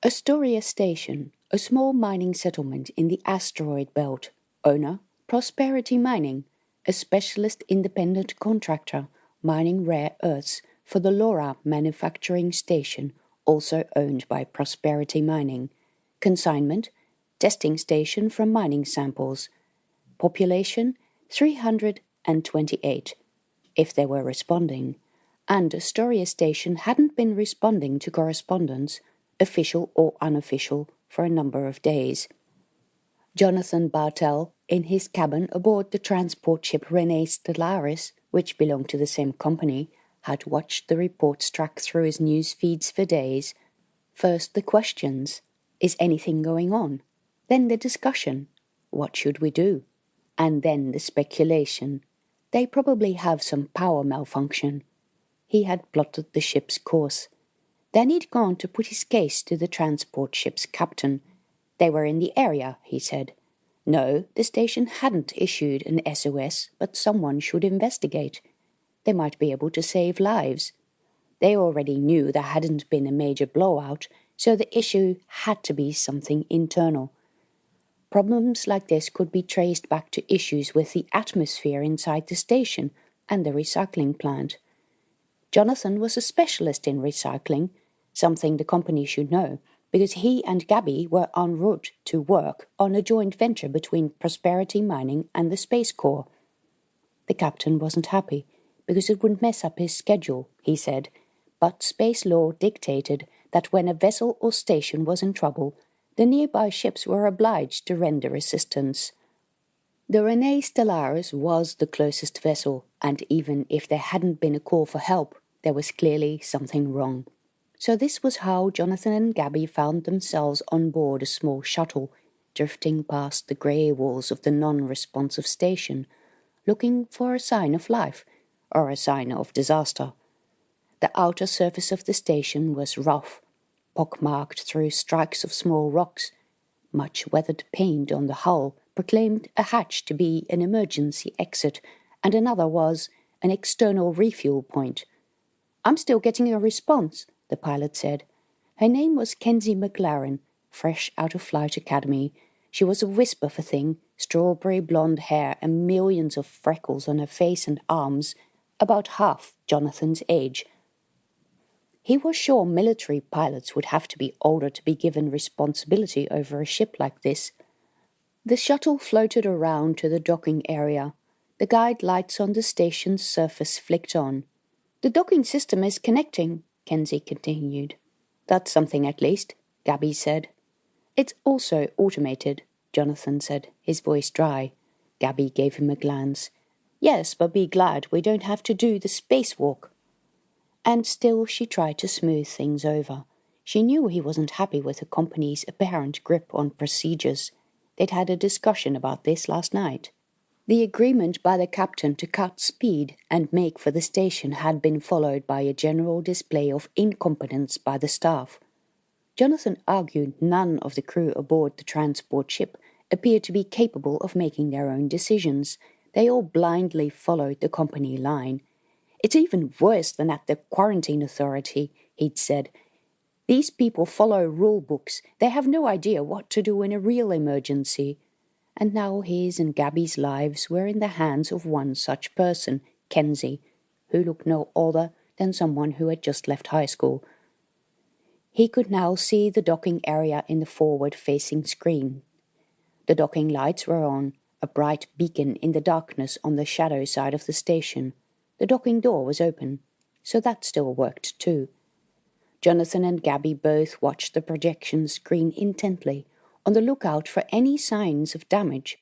Astoria Station, a small mining settlement in the asteroid belt. Owner, Prosperity Mining, a specialist independent contractor mining rare earths for the Laura manufacturing station, also owned by Prosperity Mining. Consignment, testing station from mining samples. Population, 328, if they were responding. And Astoria Station hadn't been responding to correspondence, official or unofficial, for a number of days. Jonathan Bartell, in his cabin aboard the transport ship Renee Stellaris, which belonged to the same company, had watched the reports track through his news feeds for days. First the questions, is anything going on? Then the discussion, what should we do? And then the speculation, they probably have some power malfunction. He had plotted the ship's course. Then he'd gone to put his case to the transport ship's captain. They were in the area, he said. No, the station hadn't issued an SOS, but someone should investigate. They might be able to save lives. They already knew there hadn't been a major blowout, so the issue had to be something internal. Problems like this could be traced back to issues with the atmosphere inside the station and the recycling plant. Jonathan was a specialist in recycling, something the company should know, because he and Gaby were en route to work on a joint venture between Prosperity Mining and the Space Corps. The captain wasn't happy, because it would mess up his schedule, he said, but space law dictated that when a vessel or station was in trouble, the nearby ships were obliged to render assistance. The Renee Stellaris was the closest vessel, and even if there hadn't been a call for help, there was clearly something wrong. So this was how Jonathan and Gaby found themselves on board a small shuttle, drifting past the grey walls of the non-responsive station, looking for a sign of life, or a sign of disaster. The outer surface of the station was rough, pockmarked through strikes of small rocks. Much weathered paint on the hull proclaimed a hatch to be an emergency exit, and another was an external refuel point. "I'm still getting a response," the pilot said. Her name was Kenzie McLaren, fresh out of Flight Academy. She was a wisp of a thing, strawberry blonde hair and millions of freckles on her face and arms, about half Jonathan's age. He was sure military pilots would have to be older to be given responsibility over a ship like this. The shuttle floated around to the docking area. The guide lights on the station's surface flicked on. "The docking system is connecting," Kenzie continued. "That's something at least," Gaby said. "It's also automated," Jonathan said, his voice dry. Gaby gave him a glance. "Yes, but be glad we don't have to do the spacewalk." And still she tried to smooth things over. She knew he wasn't happy with the company's apparent grip on procedures. They'd had a discussion about this last night. The agreement by the captain to cut speed and make for the station had been followed by a general display of incompetence by the staff. Jonathan argued none of the crew aboard the transport ship appeared to be capable of making their own decisions. They all blindly followed the company line. "It's even worse than at the quarantine authority," he'd said. "These people follow rule books. They have no idea what to do in a real emergency." And now his and Gaby's lives were in the hands of one such person, Kenzie, who looked no older than someone who had just left high school. He could now see the docking area in the forward-facing screen. The docking lights were on, a bright beacon in the darkness on the shadow side of the station. The docking door was open, so that still worked too. Jonathan and Gaby both watched the projection screen intently, on the lookout for any signs of damage.